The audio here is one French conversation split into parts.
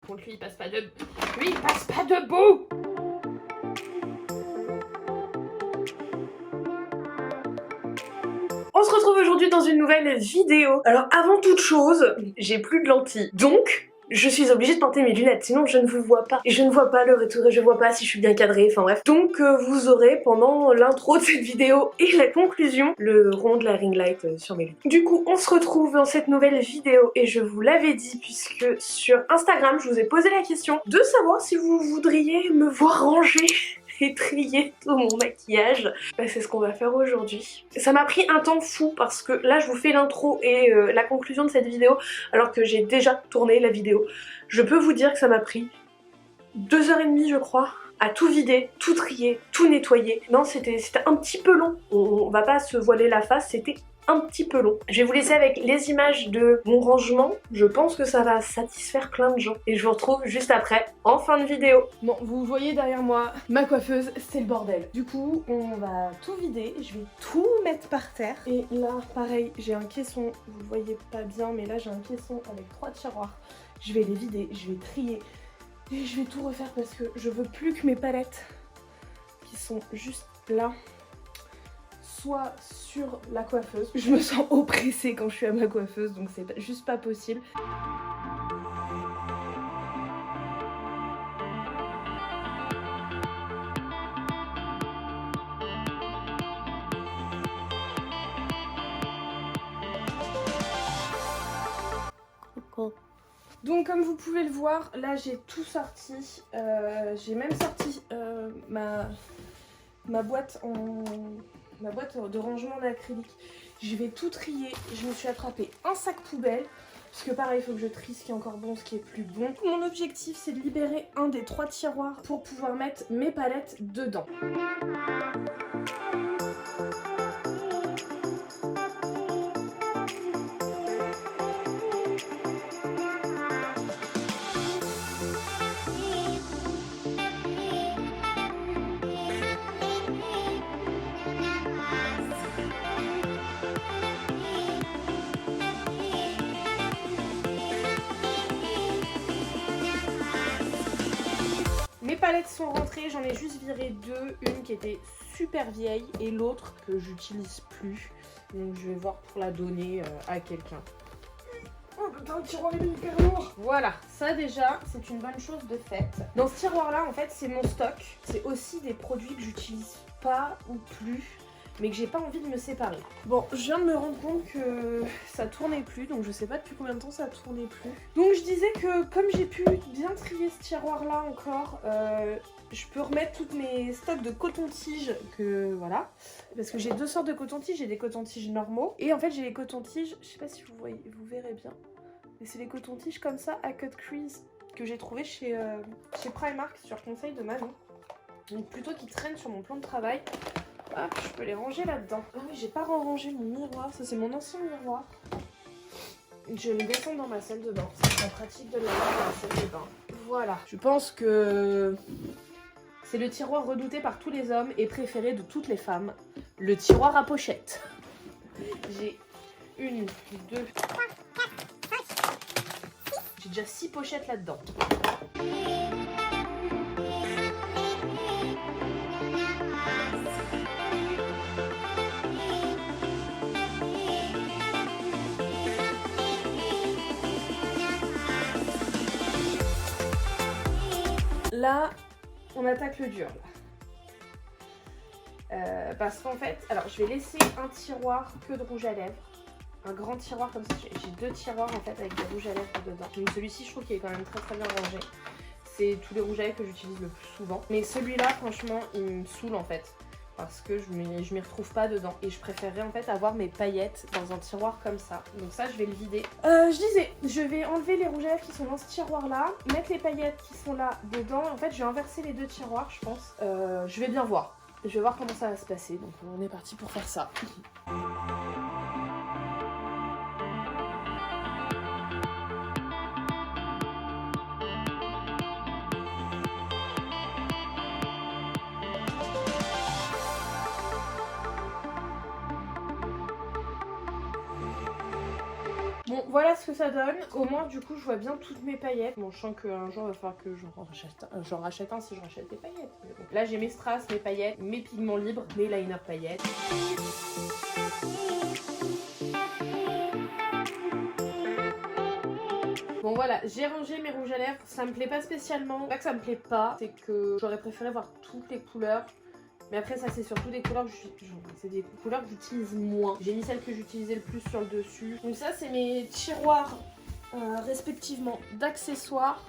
contre lui il passe pas de... Lui il passe pas debout. On se retrouve aujourd'hui dans une nouvelle vidéo. Alors avant toute chose, j'ai plus de lentilles. Donc, je suis obligée de porter mes lunettes, sinon je ne vous vois pas. Et je ne vois pas le retour et je vois pas si je suis bien cadrée, enfin bref. Donc vous aurez pendant l'intro de cette vidéo et la conclusion, le rond de la ring light sur mes lunettes. Du coup, on se retrouve dans cette nouvelle vidéo et je vous l'avais dit puisque sur Instagram, je vous ai posé la question de savoir si vous voudriez me voir ranger et trier tout mon maquillage. Bah, c'est ce qu'on va faire aujourd'hui. Ça m'a pris un temps fou parce que là je vous fais l'intro et la conclusion de cette vidéo alors que j'ai déjà tourné la vidéo. Je peux vous dire que ça m'a pris 2h30 je crois à tout vider, tout trier, tout nettoyer. Non, c'était un petit peu long. On va pas se voiler la face, c'était un petit peu long. Je vais vous laisser avec les images de mon rangement. Je pense que ça va satisfaire plein de gens. Et je vous retrouve juste après, en fin de vidéo. Bon, vous voyez derrière moi, ma coiffeuse, c'est le bordel. Du coup, on va tout vider. Je vais tout mettre par terre. Et là, pareil, j'ai un caisson. Vous le voyez pas bien, mais là, j'ai un caisson avec 3 tiroirs. Je vais les vider, je vais trier. Et je vais tout refaire parce que je veux plus que mes palettes, qui sont juste là, soit sur la coiffeuse. Je me sens oppressée quand je suis à ma coiffeuse, donc c'est juste pas possible. Donc comme vous pouvez le voir, là j'ai tout sorti. J'ai même sorti ma boîte de rangement d'acrylique. Je vais tout trier. Je me suis attrapé un sac poubelle. Parce que pareil, il faut que je trie ce qui est encore bon, ce qui est plus bon. Mon objectif, c'est de libérer un des 3 tiroirs pour pouvoir mettre mes palettes dedans. Mes palettes sont rentrées, j'en ai juste viré 2, une qui était super vieille et l'autre que j'utilise plus. Donc je vais voir pour la donner à quelqu'un. Oh putain, le tiroir est hyper lourd. Voilà, ça déjà, c'est une bonne chose de faite. Dans ce tiroir-là, en fait, c'est mon stock. C'est aussi des produits que j'utilise pas ou plus, mais que j'ai pas envie de me séparer. Bon, je viens de me rendre compte que ça tournait plus, donc je sais pas depuis combien de temps ça tournait plus. Donc je disais que comme j'ai pu bien trier ce tiroir là encore, je peux remettre toutes mes stocks de coton-tige que voilà. Parce que j'ai 2 sortes de coton-tige, j'ai des coton-tiges normaux. Et en fait j'ai les coton-tiges, je sais pas si vous voyez, vous verrez bien. Mais c'est les coton-tiges comme ça à cut crease que j'ai trouvé chez Primark sur conseil de Manon. Donc plutôt qui traînent sur mon plan de travail. Hop, je peux les ranger là-dedans. Ah oui, j'ai pas rangé mon miroir, ça c'est mon ancien miroir. Je le descends dans ma salle de bain. C'est pratique de le mettre dans la salle de bain. Voilà. Je pense que c'est le tiroir redouté par tous les hommes et préféré de toutes les femmes. Le tiroir à pochette. J'ai 1, 2, 3, 4, 5, 6. J'ai déjà 6 pochettes là-dedans. Là, on attaque le dur. Là. Parce qu'en fait, alors je vais laisser un tiroir que de rouge à lèvres. Un grand tiroir comme ça. J'ai 2 tiroirs en fait avec des rouges à lèvres dedans. Donc celui-ci, je trouve qu'il est quand même très bien rangé. C'est tous les rouges à lèvres que j'utilise le plus souvent. Mais celui-là, franchement, il me saoule en fait. Parce que je m'y retrouve pas dedans. Et je préférerais en fait avoir mes paillettes dans un tiroir comme ça. Donc ça, je vais le vider. Je disais, je vais enlever les rouges à lèvres qui sont dans ce tiroir-là. Mettre les paillettes qui sont là dedans. En fait, je vais inverser les 2 tiroirs, je pense. Je vais bien voir. Je vais voir comment ça va se passer. Donc on est parti pour faire ça. Bon, voilà ce que ça donne. Au moins du coup je vois bien toutes mes paillettes. Bon, je sens qu'un jour il va falloir que j'en rachète un si je rachète des paillettes. Mais bon. Là j'ai mes strass, mes paillettes, mes pigments libres, mes liners paillettes. Bon voilà, j'ai rangé mes rouges à lèvres, ça me plaît pas spécialement. Pas que ça me plaît pas, c'est que j'aurais préféré voir toutes les couleurs. Mais après ça c'est surtout des couleurs que j'utilise moins. J'ai mis celles que j'utilisais le plus sur le dessus. Donc ça c'est mes tiroirs respectivement d'accessoires.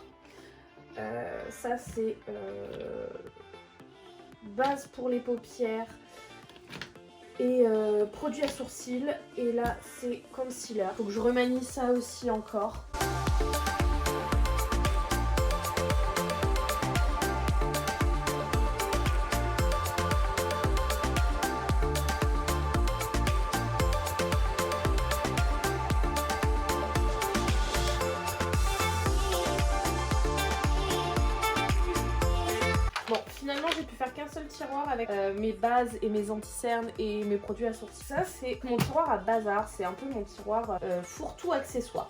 Ça c'est base pour les paupières et produits à sourcils. Et là c'est concealer. Faut que je remanie ça aussi encore. Bon, finalement j'ai pu faire qu'un seul tiroir avec mes bases et mes anti-cernes et mes produits à sourcils. Ça c'est mon tiroir à bazar, c'est un peu mon tiroir fourre-tout accessoire.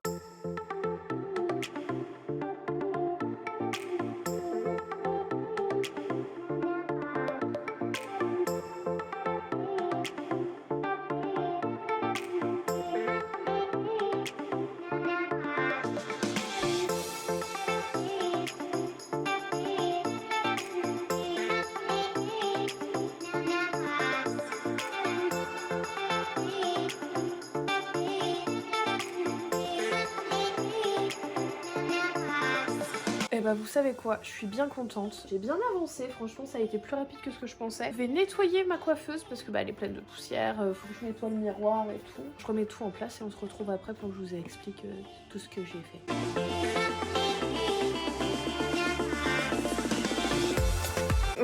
Et bah vous savez quoi, je suis bien contente. J'ai bien avancé, franchement ça a été plus rapide que ce que je pensais. Je vais nettoyer ma coiffeuse parce que bah elle est pleine de poussière, faut que je nettoie le miroir et tout. Je remets tout en place et on se retrouve après pour que je vous explique tout ce que j'ai fait.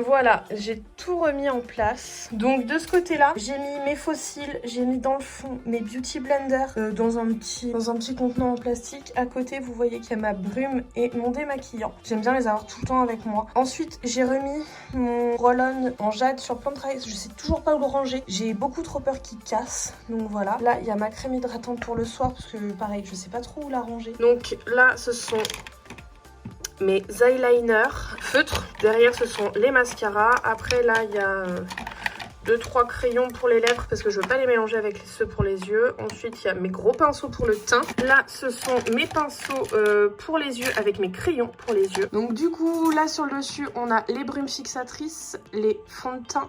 Voilà, j'ai tout remis en place. Donc de ce côté-là, j'ai mis mes fossiles, j'ai mis dans le fond mes beauty blenders dans un petit contenant en plastique. À côté, vous voyez qu'il y a ma brume et mon démaquillant. J'aime bien les avoir tout le temps avec moi. Ensuite, j'ai remis mon roll-on en jade sur plan de travail. Je sais toujours pas où le ranger. J'ai beaucoup trop peur qu'il casse. Donc voilà. Là, il y a ma crème hydratante pour le soir parce que pareil, je sais pas trop où la ranger. Donc là, ce sont mes eyeliners feutres. Derrière ce sont les mascaras. Après là il y a 2-3 crayons pour les lèvres parce que je veux pas les mélanger avec ceux pour les yeux. Ensuite il y a mes gros pinceaux pour le teint. Là ce sont mes pinceaux pour les yeux avec mes crayons pour les yeux. Donc du coup là sur le dessus on a les brumes fixatrices, les fonds de teint,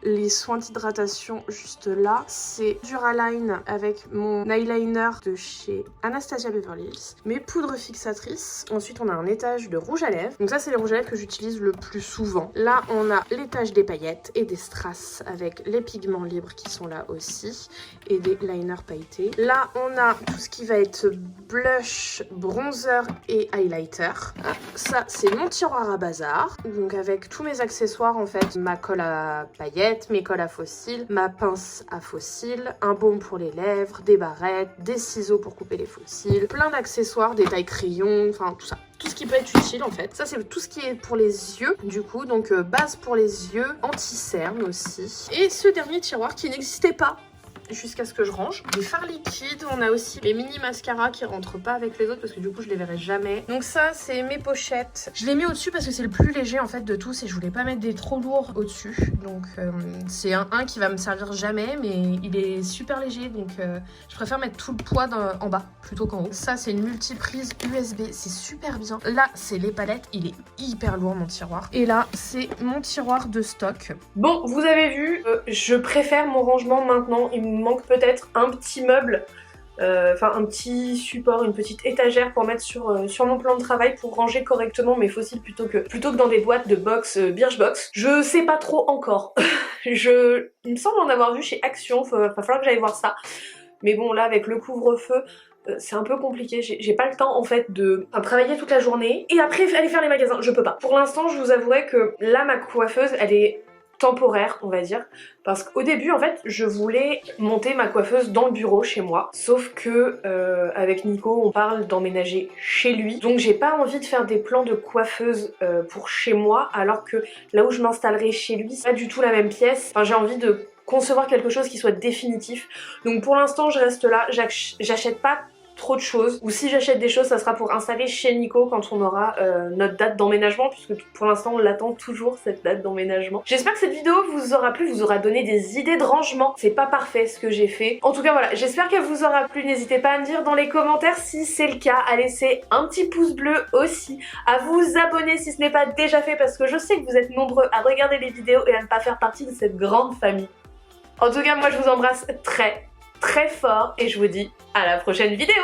les soins d'hydratation juste là. C'est Duraline avec mon eyeliner de chez Anastasia Beverly Hills. Mes poudres fixatrices. Ensuite on a un étage de rouge à lèvres. Donc ça c'est les rouges à lèvres que j'utilise le plus souvent. Là on a l'étage des paillettes et des strass avec les pigments libres qui sont là aussi. Et des liners pailletés. Là on a tout ce qui va être blush, bronzer et highlighter. Ça c'est mon tiroir à bazar. Donc avec tous mes accessoires en fait. Ma colle à paillettes, mes colles à fossiles, ma pince à fossiles, un baume pour les lèvres, des barrettes, des ciseaux pour couper les fossiles, plein d'accessoires, des tailles crayons, enfin tout ça. Tout ce qui peut être utile en fait. Ça c'est tout ce qui est pour les yeux du coup, donc base pour les yeux, anti-cerne aussi. Et ce dernier tiroir qui n'existait pas jusqu'à ce que je range. Des fards liquides, on a aussi les mini mascaras qui rentrent pas avec les autres parce que du coup je les verrai jamais. Donc ça c'est mes pochettes. Je l'ai mis au-dessus parce que c'est le plus léger en fait de tous et je voulais pas mettre des trop lourds au-dessus. Donc c'est un qui va me servir jamais mais il est super léger donc je préfère mettre tout le poids en bas plutôt qu'en haut. Ça c'est une multiprise USB, c'est super bien. Là c'est les palettes, il est hyper lourd mon tiroir. Et là c'est mon tiroir de stock. Bon vous avez vu, je préfère mon rangement maintenant. Il me manque peut-être un petit meuble, enfin un petit support, une petite étagère pour mettre sur mon plan de travail pour ranger correctement mes fossiles plutôt que dans des boîtes de box Birchbox. Je sais pas trop encore. Il me semble en avoir vu chez Action, va falloir que j'aille voir ça. Mais bon là avec le couvre-feu, c'est un peu compliqué, j'ai pas le temps en fait de travailler toute la journée et après aller faire les magasins, je peux pas. Pour l'instant je vous avouerai que là ma coiffeuse elle est temporaire on va dire, parce qu'au début en fait je voulais monter ma coiffeuse dans le bureau chez moi, sauf que avec Nico on parle d'emménager chez lui, donc j'ai pas envie de faire des plans de coiffeuse pour chez moi alors que là où je m'installerai chez lui c'est pas du tout la même pièce, enfin j'ai envie de concevoir quelque chose qui soit définitif, donc pour l'instant je reste là, j'achète pas trop de choses, ou si j'achète des choses ça sera pour installer chez Nico quand on aura notre date d'emménagement, puisque pour l'instant on l'attend toujours cette date d'emménagement. J'espère que cette vidéo vous aura plu, vous aura donné des idées de rangement. C'est pas parfait ce que j'ai fait. En tout cas voilà, j'espère qu'elle vous aura plu. N'hésitez pas à me dire dans les commentaires si c'est le cas, à laisser un petit pouce bleu aussi, à vous abonner si ce n'est pas déjà fait parce que je sais que vous êtes nombreux à regarder les vidéos et à ne pas faire partie de cette grande famille. En tout cas moi je vous embrasse très fort et je vous dis à la prochaine vidéo.